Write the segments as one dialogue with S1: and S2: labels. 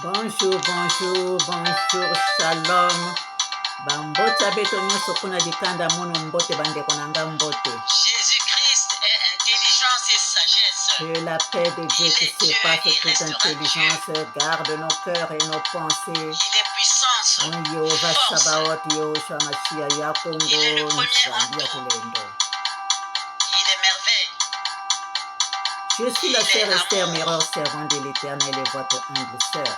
S1: Bonjour, bonjour, bonjour, shalom. Bambote abeto nyonso kuna dikanda mono mbote bandeko na nga mbote.
S2: Jésus-Christ est intelligence et sagesse.
S1: Que la paix de Dieu qui surpasse toute intelligence garde nos cœurs et nos pensées.
S2: Il est puissance,
S1: Yehova
S2: force.
S1: Sabaoth, Yehoshua Mashiach ya Kongo,
S2: Il est le premier en
S1: Nzambi ya
S2: tout.
S1: Tulendo.
S2: Il est merveille.
S1: Je suis la
S2: Il
S1: sœur
S2: est
S1: Esther,
S2: amour.
S1: meilleure servante de l'Éternel et votre humble sœur.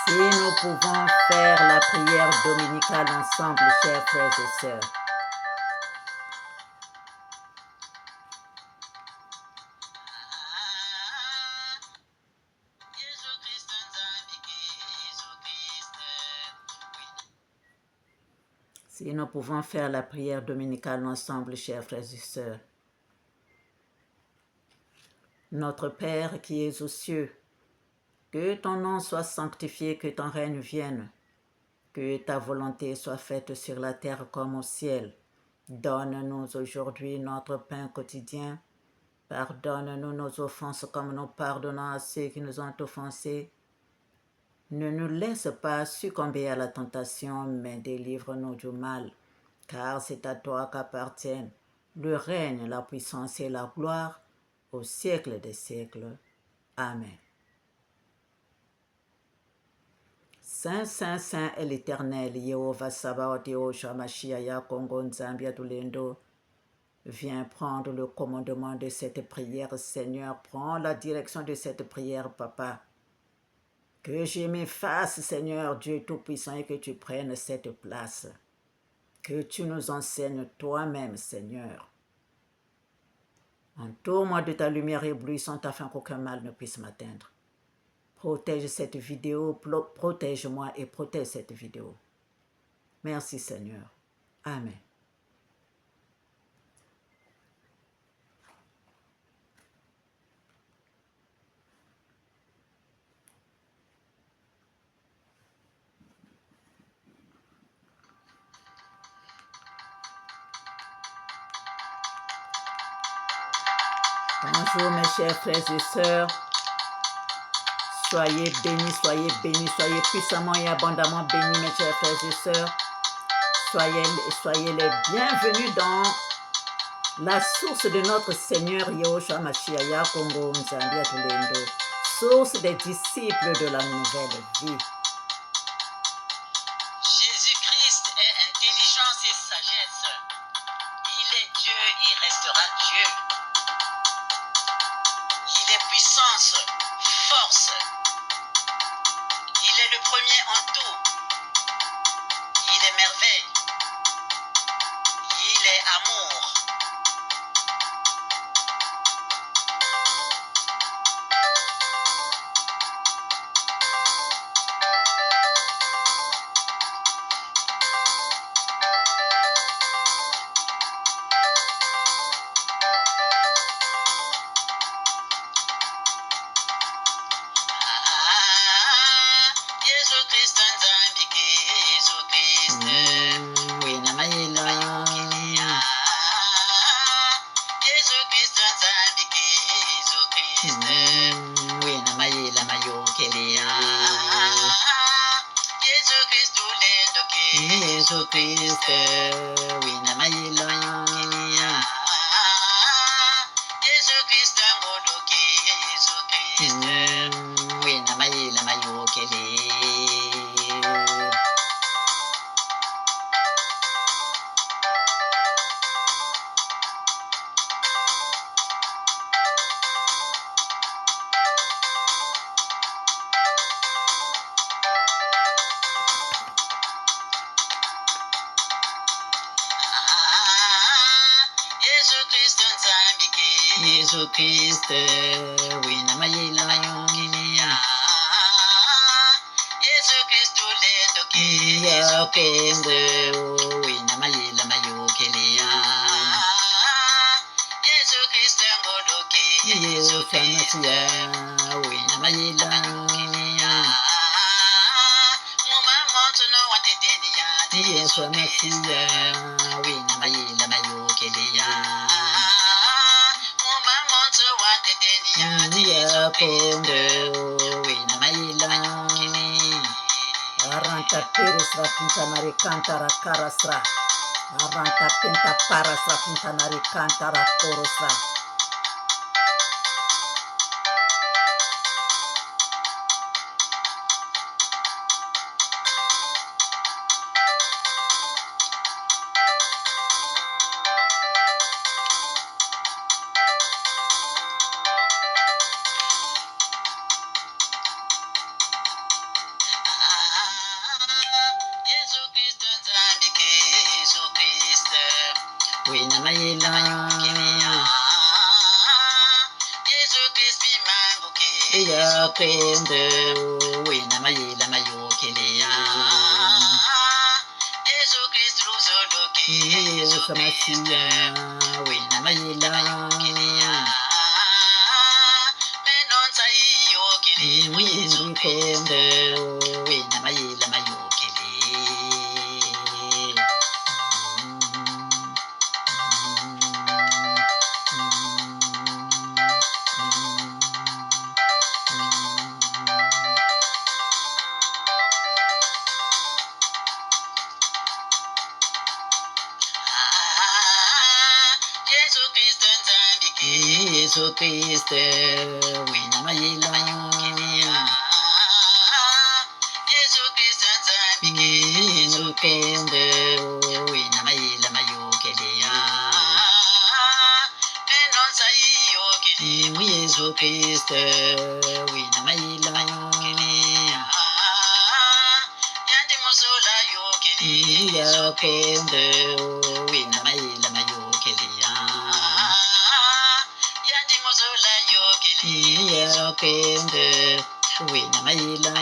S1: Si nous pouvons faire la prière dominicale ensemble, chers frères et sœurs. Si nous pouvons faire la prière dominicale ensemble, chers frères et sœurs. Notre Père qui es aux cieux, que ton nom soit sanctifié, que ton règne vienne, que ta volonté soit faite sur la terre comme au ciel. Donne-nous aujourd'hui notre pain quotidien. Pardonne-nous nos offenses comme nous pardonnons à ceux qui nous ont offensés. Ne nous laisse pas succomber à la tentation, mais délivre-nous du mal, car c'est à toi qu'appartiennent le règne, la puissance et la gloire au siècle des siècles. Amen. Saint, Saint, Saint est l'Éternel, Yehovah Sabaoth, Yehoshua Mashiach ya Kongo, Nzambi ya Tulendo. Viens prendre le commandement de cette prière, Seigneur. Prends la direction de cette prière, Papa. Que je m'efface, Seigneur Dieu Tout-Puissant, et que tu prennes cette place. Que tu nous enseignes toi-même, Seigneur. Entoure-moi de ta lumière éblouissante afin qu'aucun mal ne puisse m'atteindre. Protège cette vidéo, protège-moi et protège cette vidéo. Merci, Seigneur. Amen. Bonjour mes chers frères et sœurs. Soyez bénis, soyez puissamment et abondamment bénis mes chers frères et sœurs. Soyez les bienvenus dans la source de notre Seigneur Yehoshua Mashiach ya Kongo, Nzambi ya Tulendo, source des disciples de la nouvelle vie.
S2: Jésus-Christ est intelligence et sagesse. Il est Dieu, il restera Dieu. Il est puissance, force. Il est le premier en tout. Il est merveille. Il est amour. Jésus-Christ, Nzambi, Jésus-Christ.
S1: Oui, Namaïla.
S2: Jésus-Christ, Nzambi, Jésus-Christ.
S1: Oui, Namaïla, Mayo, Kelia.
S2: Jésus-Christ, Tulendo,
S1: Jésus-Christ. Oui, Namaïla.
S2: Jésus-Christ, Ngolo, Jésus-Christ.
S1: Oui, Namaïla, Mayo, Kelia.
S2: Jésus-Christ, Nzambi,
S1: Jésus-Christ. Oui, Namaïla.
S2: Jésus-Christ, Tulendo,
S1: Ya
S2: Jésus-Christ.
S1: Kongo. Oui, Namaïla, Mayo, Kelia.
S2: Jésus-Christ, Ngolo,
S1: Yehoshua
S2: Jésus-Christ.
S1: Mashiach. Oui, Namaïla. Yehoshua Mashiach. Oui, Namaïla, Mayo, Kelia. Ya kondo wina maila aranta pirisra pintanari kantara karasra aranta pinta parasra pintanari kantara korosra wina maila ya kondo wina maila mayokelia Yesu Masia wina maila wina kondo wina maila mayokelia Yesu Kristo wina maila Yesu kondo wina maila mayokelia Yesu Kristo wina maila ya kondo wina maila mayokelia ya kondo wina maila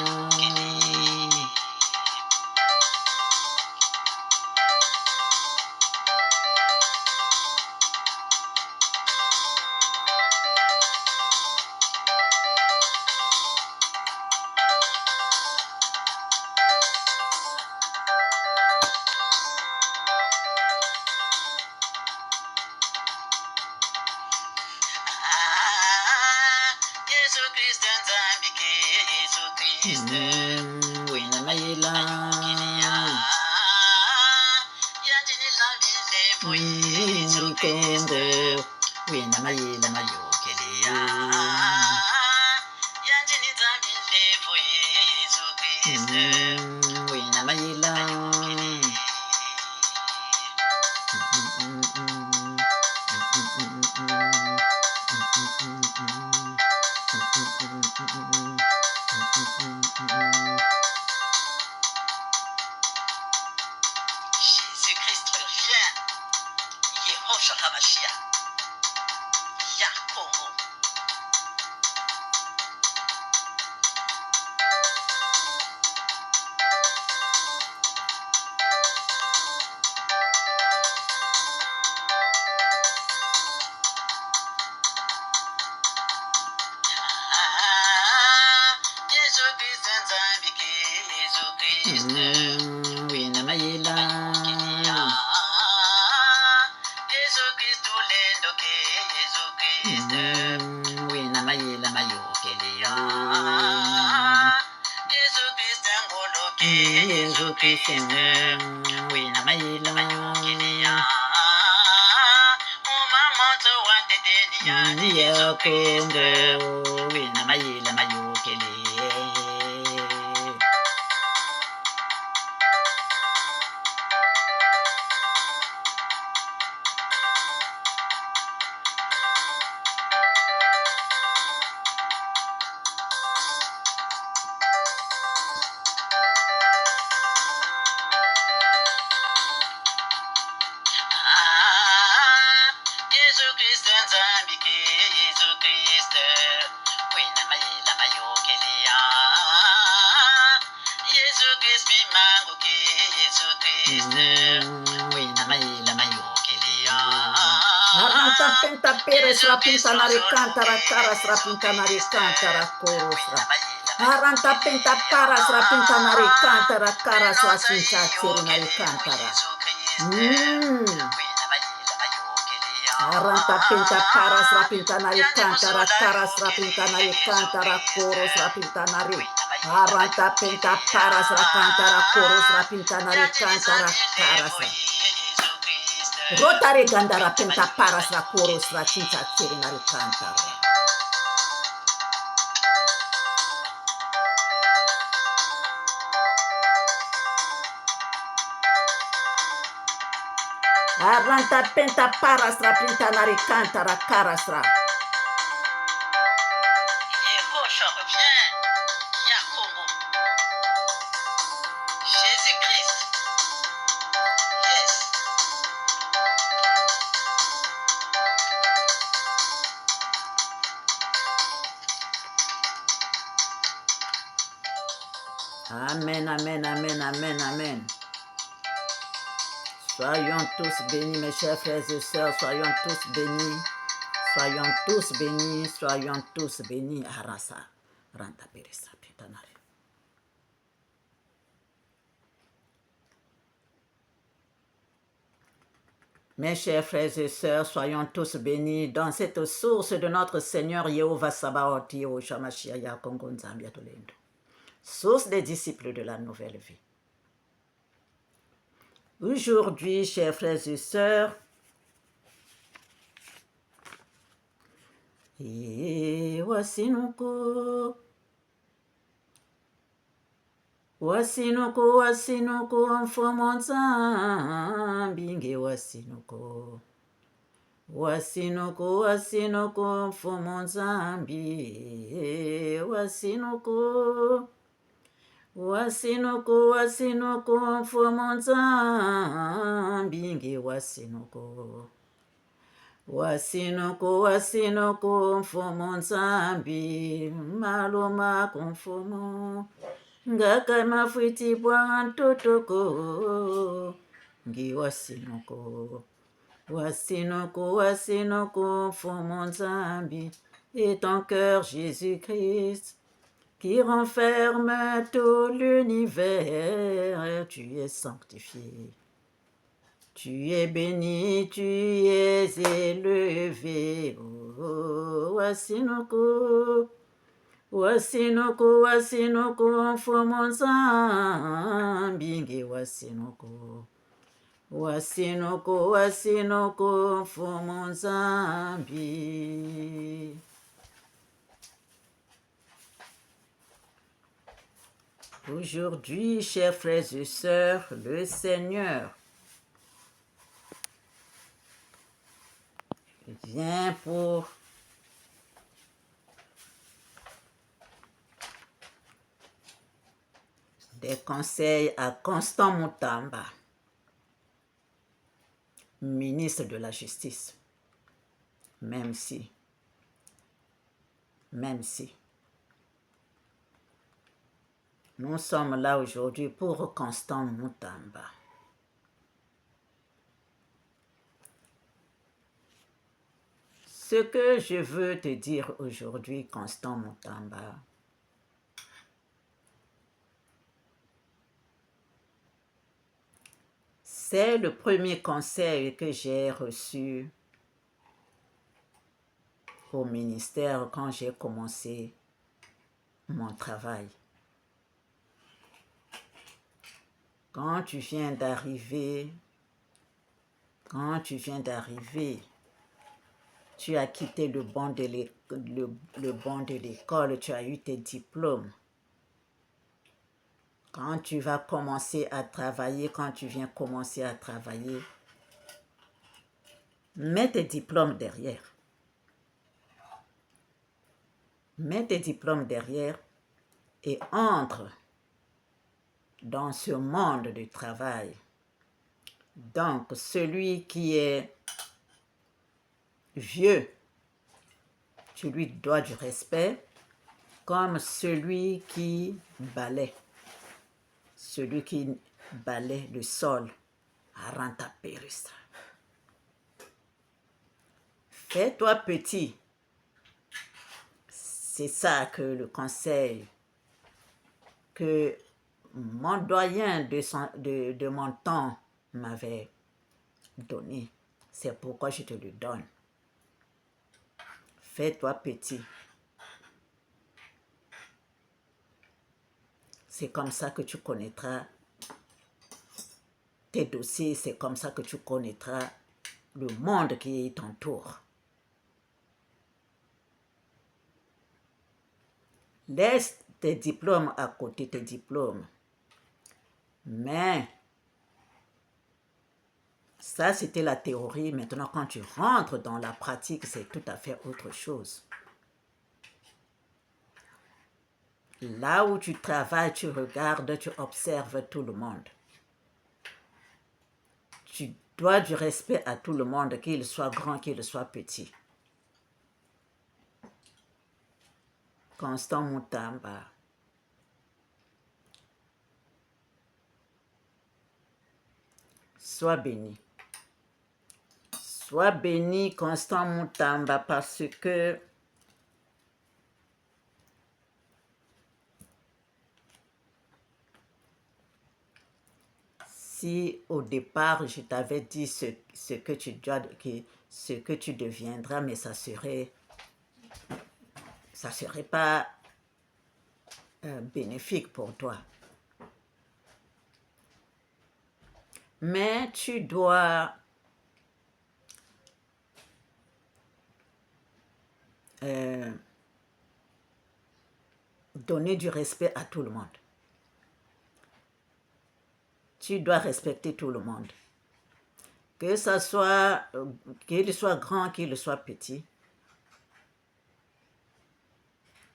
S1: wina maila kondo wina maila mayokelia wina maila
S2: Jésus-Christ revient. Yehoshua HaMashiach. Yakomo.
S1: wina maila wina maila mayokelia Yesu Kristo wina maila ya kondo wina maila mayokelia wina maila mayokelia aranta pinta pires la pinta naricantara caras la pinta naricantara corosra aranta pinta paras la pinta naricantara caras la pinta naricantara Aranta pinta paras rapintanari cantara caras rapintanari cantara coros rapintanari. Aranta pinta paras rapintara coros rapintanari cantara caras. Rotary gandara pinta paras la coros rapinta tirinari cantara. Aranta pinta paras rapintanari cantara carasra.
S2: Yehosha revient. Yakobo. Jésus-Christ. Yes.
S1: Amen, amen, amen, amen, amen. Soyons tous bénis, mes chers frères et sœurs, soyons tous bénis. Soyons tous bénis, soyons tous bénis. Arasa, ranta peresa, pitanari. Mes chers frères et sœurs, soyons tous bénis dans cette source de notre Seigneur Yehovah Sabaoth, Yehoshua Mashiach, Kongo Nzambia Tolendo. Source des disciples de la nouvelle vie. Aujourd'hui, chers frères et sœurs, wasinuko, wasinuko, wasinuko, mfumo Nzambi nge wasinuko. Wasinuko, wasinuko, mfumo Nzambi, wasinuko. Wasinuko, wasinuko, mfumo Nzambi nge wasinuko. Wasinuko, wasinuko, mfumo Nzambi, maloma kumfumo. Ngaka mafuiti bwa ntotoko, nge wasinuko. Wasinuko, wasinuko, mfumo Nzambi, et ton cœur Jésus-Christ, qui renferme tout l'univers, tu es sanctifié. Tu es béni, tu es élevé. Oh, wasinuko, wasinuko, wasinuko, mfumo Nzambi nge wasinuko. Wasinuko, wasinuko, mfumo Nzambi. Aujourd'hui, chers frères et sœurs, le Seigneur vient pour des conseils à Constant Mutamba, ministre de la Justice. Même si, nous sommes là aujourd'hui pour Constant Mutamba. Ce que je veux te dire aujourd'hui, Constant Mutamba, c'est le premier conseil que j'ai reçu au ministère quand j'ai commencé mon travail. Quand tu viens d'arriver, tu as quitté le banc de l'école, tu as eu tes diplômes. Quand tu vas commencer à travailler, quand tu viens commencer à travailler, mets tes diplômes derrière. Mets tes diplômes derrière et entre dans ce monde du travail. Donc, celui qui est vieux, tu lui dois du respect, comme celui qui balaie. Celui qui balaie le sol, Aranta Perista. Fais-toi petit. C'est ça que le conseil que mon doyen de mon temps m'avait donné. C'est pourquoi je te le donne. Fais-toi petit. C'est comme ça que tu connaîtras tes dossiers, c'est comme ça que tu connaîtras le monde qui t'entoure. Laisse tes diplômes à côté, tes diplômes. Mais ça, c'était la théorie. Maintenant, quand tu rentres dans la pratique, c'est tout à fait autre chose. Là où tu travailles, tu regardes, tu observes tout le monde. Tu dois du respect à tout le monde, qu'il soit grand, qu'il soit petit. Constant Mutamba. Sois béni. Sois béni, Constant Mutamba, parce que si au départ je t'avais dit ce que ce que tu deviendras, mais ça serait pas bénéfique pour toi. Mais tu dois donner du respect à tout le monde. Tu dois respecter tout le monde. Que ça soit, qu'il soit grand, qu'il soit petit.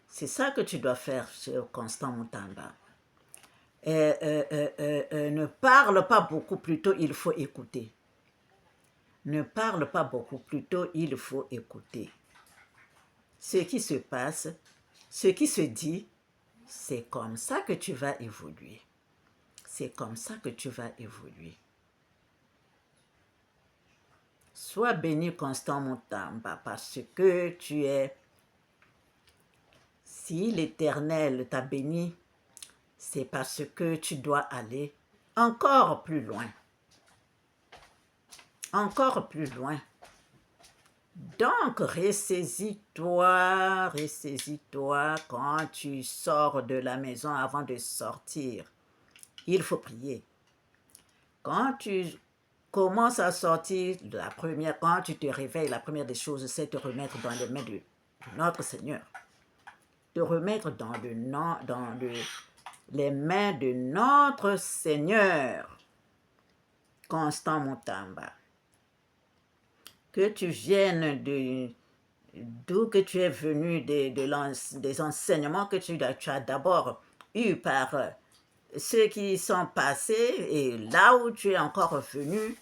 S1: C'est ça que tu dois faire sur Constant Mutamba. Ne parle pas beaucoup, plutôt il faut écouter. Ne parle pas beaucoup, plutôt il faut écouter. Ce qui se passe, ce qui se dit, c'est comme ça que tu vas évoluer. C'est comme ça que tu vas évoluer. Sois béni, Constant Mutamba, parce que tu es... Si l'Éternel t'a béni, c'est parce que tu dois aller encore plus loin. Encore plus loin. Donc, ressaisis-toi quand tu sors de la maison avant de sortir. Il faut prier. Quand tu commences à sortir, quand tu te réveilles, la première des choses, c'est te remettre dans les mains de notre Seigneur. Te remettre dans les mains de notre Seigneur. Constant Mutamba. Que tu viennes d'où que tu es venu, des enseignements que tu as d'abord eus par ceux qui sont passés, et là où tu es encore venu,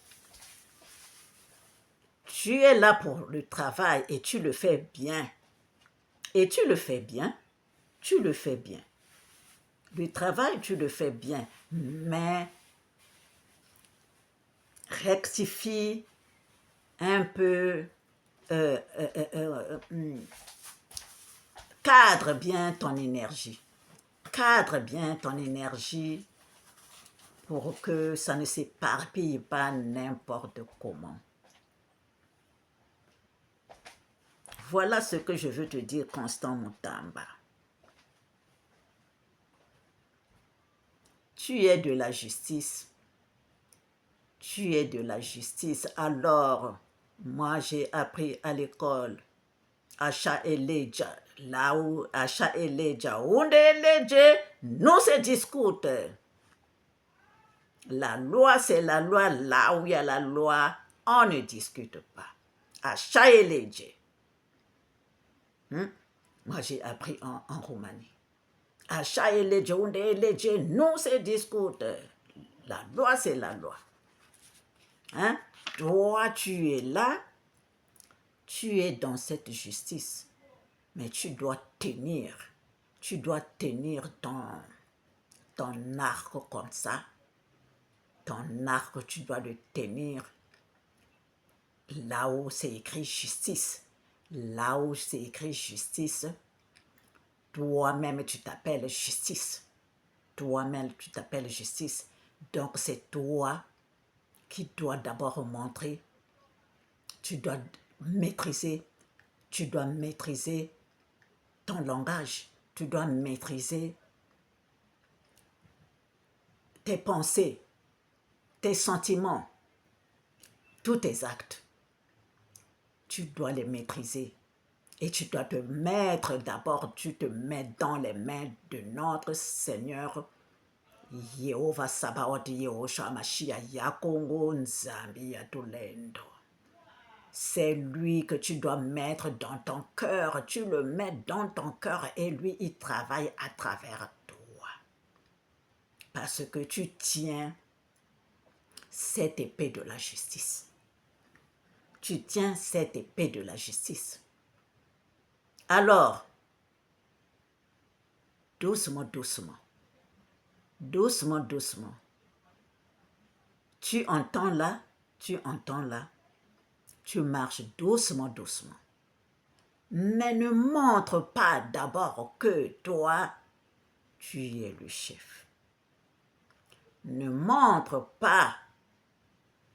S1: tu es là pour le travail et tu le fais bien. Et tu le fais bien, tu le fais bien. Le travail, tu le fais bien, mais rectifie un peu, cadre bien ton énergie. Cadre bien ton énergie pour que ça ne s'éparpille pas n'importe comment. Voilà ce que je veux te dire, Constant Mutamba. Tu es de la justice. Tu es de la justice. Alors, moi j'ai appris à l'école, Asha Eleja, là où Asha Eleja, Unde Eleje, nous se discute. La loi, c'est la loi. Là où il y a la loi, on ne discute pas. Asha Eleje. Moi, j'ai appris en Roumanie. Asha Eleje, Unde Eleje, nous se discute. La loi, c'est la loi. Hein? Toi, tu es là, tu es dans cette justice, mais tu dois tenir ton arc comme ça. Ton arc, tu dois le tenir là où c'est écrit justice. Là où c'est écrit justice, toi-même tu t'appelles justice. Toi-même tu t'appelles justice. Donc c'est toi qui dois d'abord montrer, tu dois maîtriser tu dois maîtriser ton langage. Tu dois maîtriser tes pensées, tes sentiments, tous tes actes. Tu dois les maîtriser. Et tu dois te mettre d'abord, tu te mets dans les mains de notre Seigneur Yehova Sabaoth, Yehoshua Mashiach, Yakongo Nzambi Yatulendo. C'est lui que tu dois mettre dans ton cœur. Tu le mets dans ton cœur et lui, il travaille à travers toi. Parce que tu tiens cette épée de la justice. Tu tiens cette épée de la justice. Alors, doucement, doucement, doucement, doucement, tu entends là, tu marches doucement, doucement. Mais ne montre pas d'abord que toi, tu es le chef. Ne montre pas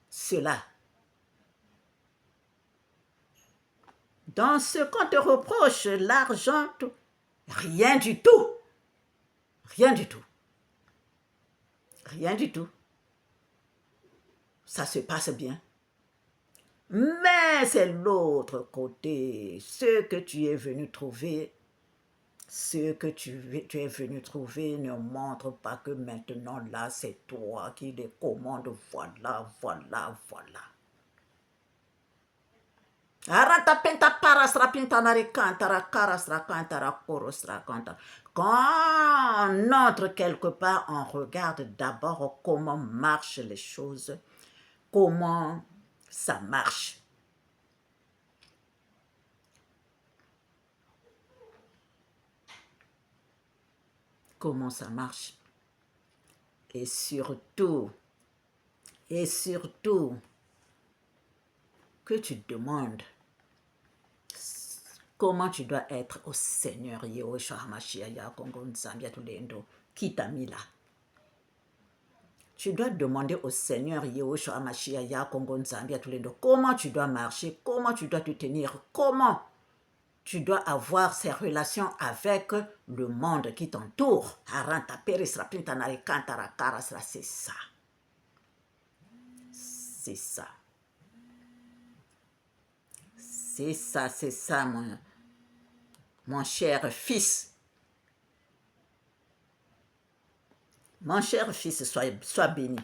S1: cela. Dans ce qu'on te reproche, l'argent, rien du tout. Rien du tout. Rien du tout. Ça se passe bien. Mais c'est l'autre côté, ce que tu es venu trouver, ce que tu es venu trouver ne montre pas que maintenant là, c'est toi qui les commandes. Voilà, voilà, voilà. Quand on entre quelque part, on regarde d'abord comment marchent les choses, comment ça marche. Comment ça marche. Et surtout, que tu demandes comment tu dois être au Seigneur Yehoshua Mashiach Yakongo Nzambi Atulendo qui t'a mis là. Tu dois demander au Seigneur Yehoshua Mashiach Yakongo Nzambi Atulendo comment tu dois marcher, comment tu dois te tenir, comment tu dois avoir ces relations avec le monde qui t'entoure. C'est ça. C'est ça. C'est ça, c'est ça, mon cher fils. Mon cher fils, sois béni.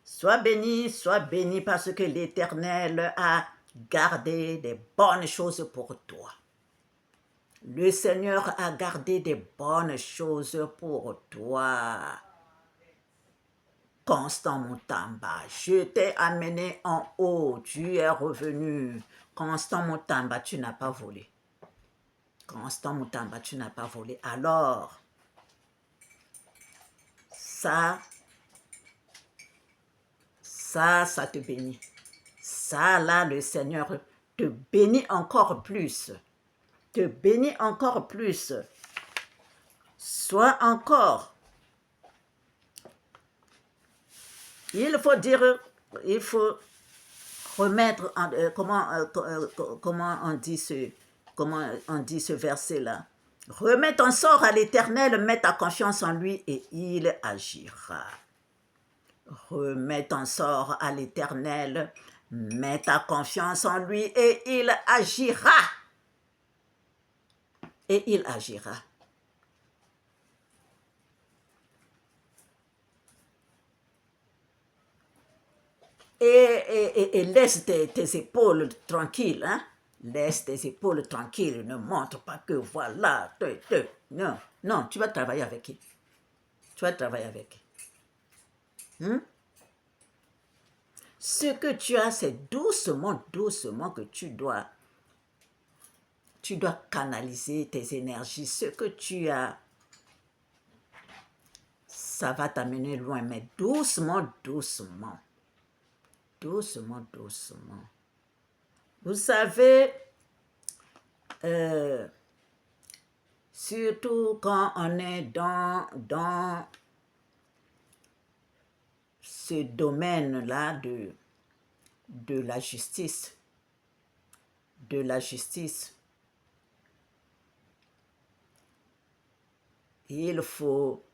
S1: Sois béni parce que l'Éternel a gardé des bonnes choses pour toi. Le Seigneur a gardé des bonnes choses pour toi. Constant Mutamba, je t'ai amené en haut, tu es revenu. Constant Mutamba, tu n'as pas volé. Constant Mutamba, tu n'as pas volé. Alors, ça te bénit. Ça, là, le Seigneur te bénit encore plus. Te bénit encore plus. Sois encore. Il faut remettre, comment on dit ce verset-là. Remets ton sort à l'Éternel, mets ta confiance en lui et il agira. Remets ton sort à l'Éternel, mets ta confiance en lui et il agira. Et il agira. Et laisse tes épaules tranquilles, hein? Laisse tes épaules tranquilles, ne montre pas que voilà, non, tu vas travailler avec qui? Tu vas travailler avec qui? Ce que tu as, c'est doucement que tu dois canaliser tes énergies. Ce que tu as, ça va t'amener loin, mais doucement. Doucement. Vous savez, surtout quand on est dans ce domaine-là de la justice, Il faut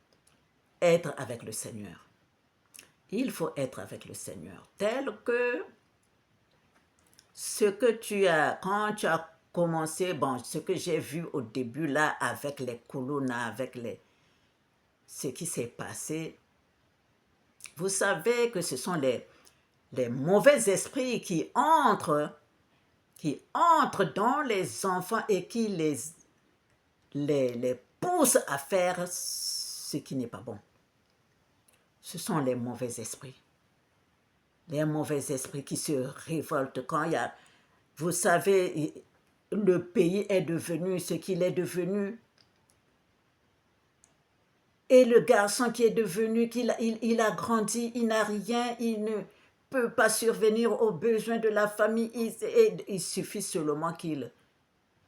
S1: être avec le Seigneur. Il faut être avec le Seigneur, tel que ce que tu as, quand tu as commencé, bon, ce que j'ai vu au début là, avec les colonnes, avec ce qui s'est passé, vous savez que ce sont les mauvais esprits qui entrent dans les enfants et qui les poussent à faire ce qui n'est pas bon. Ce sont les mauvais esprits. Les mauvais esprits qui se révoltent quand il y a... Vous savez, le pays est devenu ce qu'il est devenu. Et le garçon qui est devenu, il a grandi, il n'a rien, il ne peut pas survenir aux besoins de la famille. Il suffit seulement qu'il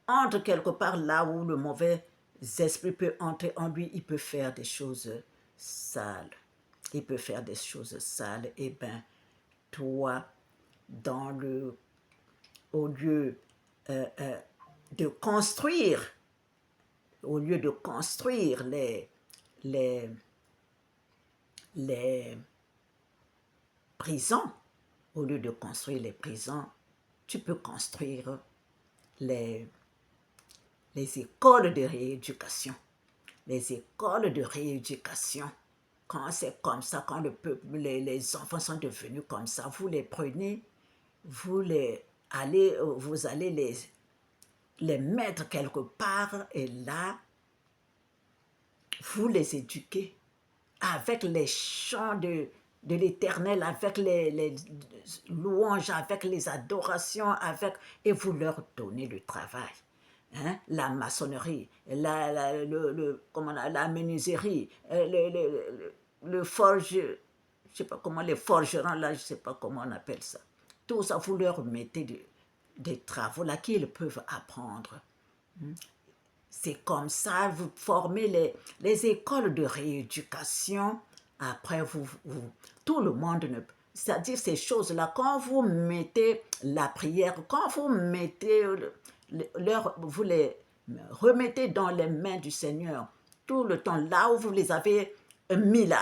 S1: entre quelque part là où le mauvais esprit peut entrer en lui, il peut faire des choses sales. Il peut faire des choses sales. Eh bien, toi, au lieu de construire, les prisons, au lieu de construire les prisons, tu peux construire les écoles de rééducation. Les écoles de rééducation. Quand c'est comme ça, quand le peuple, les enfants sont devenus comme ça, vous les prenez, vous allez les mettre quelque part et là, vous les éduquez avec les chants de l'Éternel, avec les louanges, avec les adorations, et vous leur donnez le travail. Hein? La maçonnerie, la menuiserie, le forge, je ne sais pas comment, les forgerons, là, je ne sais pas comment on appelle ça. Tout ça, vous leur mettez des travaux là qu'ils peuvent apprendre. C'est comme ça, vous formez les écoles de rééducation. Après, tout le monde ne... C'est-à-dire ces choses-là, quand vous mettez la prière, quand vous mettez vous les remettez dans les mains du Seigneur, tout le temps, là où vous les avez mis là,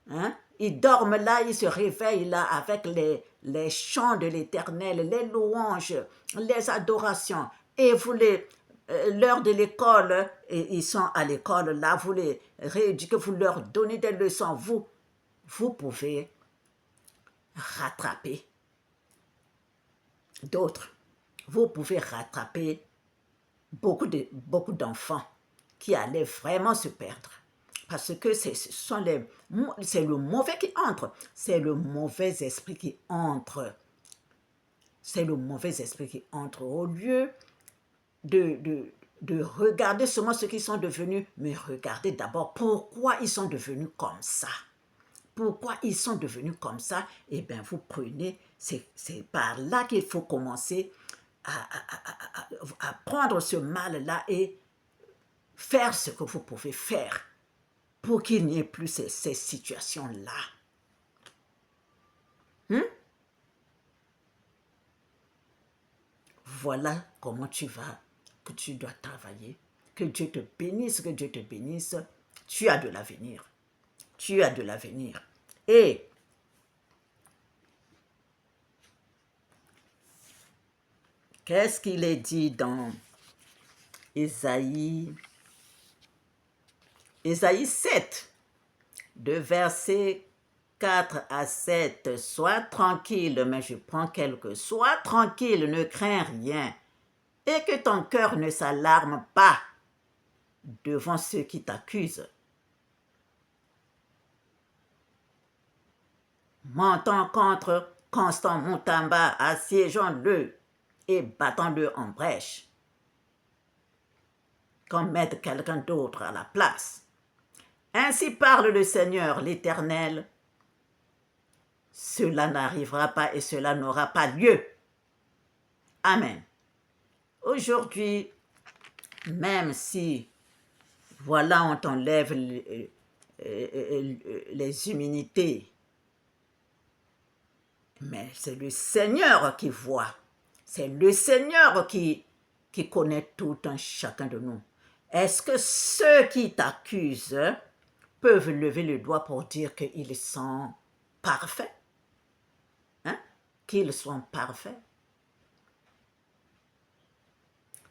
S1: hein? Ils dorment là, ils se réveillent là avec les chants de l'Éternel, les louanges, les adorations, et vous l'heure de l'école, et ils sont à l'école, là, vous les rééduquez, vous leur donnez des leçons, vous pouvez rattraper d'autres. Vous pouvez rattraper beaucoup d'enfants qui allaient vraiment se perdre. Parce que c'est le mauvais qui entre, c'est le mauvais esprit qui entre. C'est le mauvais esprit qui entre. Au lieu de regarder seulement ce qu'ils sont devenus, mais regardez d'abord pourquoi ils sont devenus comme ça. Pourquoi ils sont devenus comme ça? Eh bien, vous prenez, c'est par là qu'il faut commencer à prendre ce mal-là et faire ce que vous pouvez faire pour qu'il n'y ait plus ces situations-là. Voilà comment que tu dois travailler. Que Dieu te bénisse, que Dieu te bénisse. Tu as de l'avenir. Tu as de l'avenir. Et qu'est-ce qu'il est dit dans Ésaïe 7, de verset 4 à 7, sois tranquille, mais je prends quelques. Sois tranquille, ne crains rien, et que ton cœur ne s'alarme pas devant ceux qui t'accusent. Montons contre Constant Moutamba, assiégeons-le et battons-le en brèche, qu'on mette quelqu'un d'autre à la place. Ainsi parle le Seigneur, l'Éternel. Cela n'arrivera pas et cela n'aura pas lieu. Amen. Aujourd'hui, même si, voilà, on t'enlève les immunités, mais c'est le Seigneur qui voit. C'est le Seigneur qui connaît tout un chacun de nous. Est-ce que ceux qui t'accusent peuvent lever le doigt pour dire qu'ils sont parfaits? Hein? Qu'ils sont parfaits?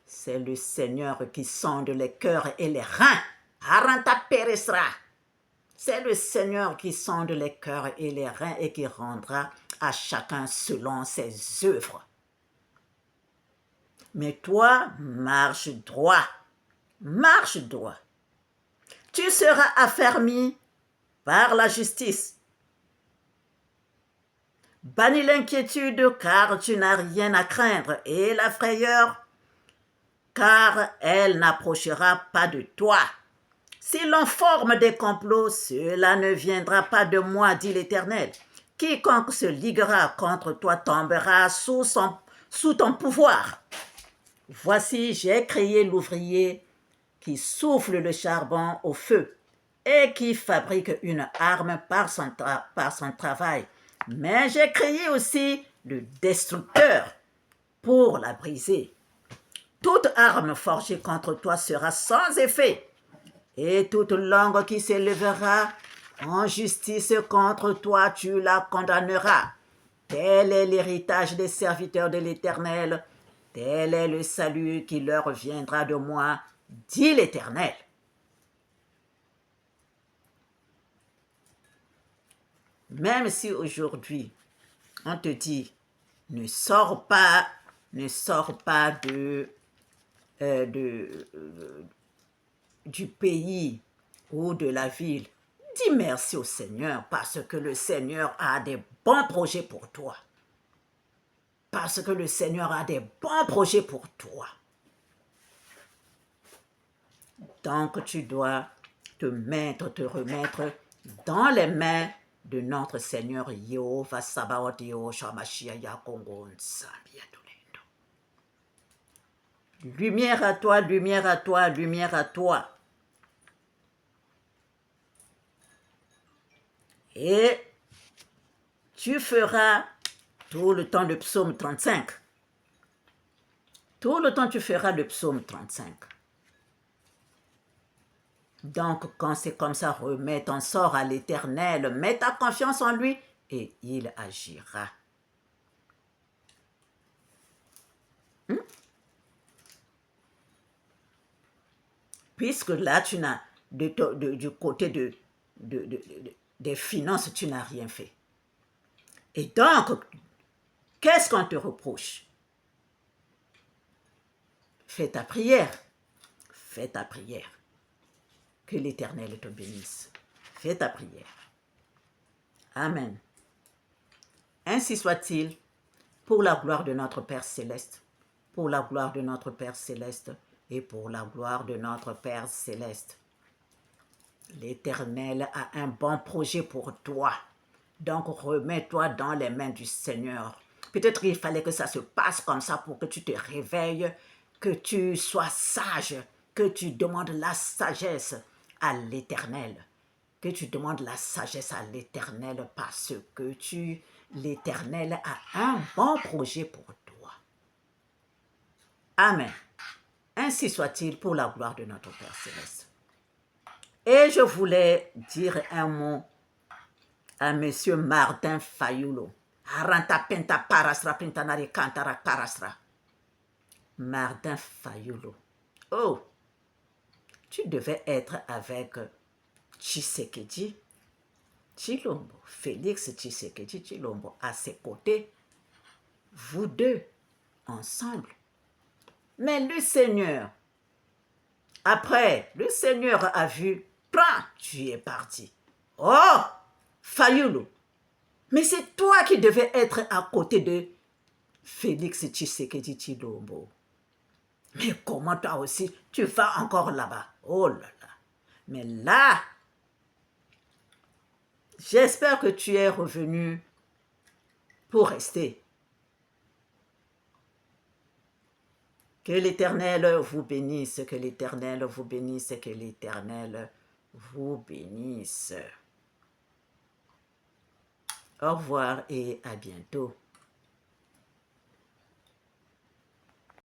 S1: C'est le Seigneur qui sonde les cœurs et les reins. Aranta peresra. C'est le Seigneur qui sonde les cœurs et les reins et qui rendra à chacun selon ses œuvres. Mais toi, marche droit. Marche droit. Tu seras affermi par la justice. Bannis l'inquiétude, car tu n'as rien à craindre, et la frayeur, car elle n'approchera pas de toi. Si l'on forme des complots, cela ne viendra pas de moi, dit l'Éternel. Quiconque se liguera contre toi tombera sous ton pouvoir. Voici, j'ai créé l'ouvrier qui souffle le charbon au feu et qui fabrique une arme par son travail. Mais j'ai créé aussi le destructeur pour la briser. Toute arme forgée contre toi sera sans effet, et toute langue qui s'élèvera en justice contre toi, tu la condamneras. Tel est l'héritage des serviteurs de l'Éternel, tel est le salut qui leur viendra de moi, dit l'Éternel. Même si aujourd'hui, on te dit, ne sors pas du pays ou de la ville, dis merci au Seigneur parce que le Seigneur a des bons projets pour toi. Parce que le Seigneur a des bons projets pour toi. Donc tu dois te remettre dans les mains de notre Seigneur Yehovah Sabaoth Yehoshua Mashiach Yakongon Sabiatolendo. Lumière à toi, lumière à toi, lumière à toi. Et tu feras tout le temps le psaume 35. Tout le temps tu feras le psaume 35. Donc, quand c'est comme ça, remets ton sort à l'Éternel, mets ta confiance en lui et il agira. Puisque là, tu n'as du côté des finances, tu n'as rien fait. Et donc, qu'est-ce qu'on te reproche? Fais ta prière. Fais ta prière. Que l'Éternel te bénisse. Fais ta prière. Amen. Ainsi soit-il, pour la gloire de notre Père Céleste, pour la gloire de notre Père Céleste et pour la gloire de notre Père Céleste. L'Éternel a un bon projet pour toi. Donc remets-toi dans les mains du Seigneur. Peut-être qu'il fallait que ça se passe comme ça pour que tu te réveilles, que tu sois sage, que tu demandes la sagesse à l'Éternel. Que tu demandes la sagesse à l'Éternel parce que l'Éternel a un bon projet pour toi. Amen. Ainsi soit-il pour la gloire de notre Père Céleste. Et je voulais dire un mot à M. Martin Fayulu. Martin Fayulu. Oh, tu devais être avec Tshisekedi Tshilombo, Félix Tshisekedi Tshilombo, à ses côtés, vous deux, ensemble. Mais le Seigneur, après, le Seigneur a vu, prends, tu es parti. Oh, Fayulu, mais c'est toi qui devais être à côté de Félix Tshisekedi Tshilombo. Mais comment toi aussi, tu vas encore là-bas? Oh là là. Mais là, j'espère que tu es revenu pour rester. Que l'Éternel vous bénisse, que l'Éternel vous bénisse, que l'Éternel vous bénisse. Au revoir et à bientôt.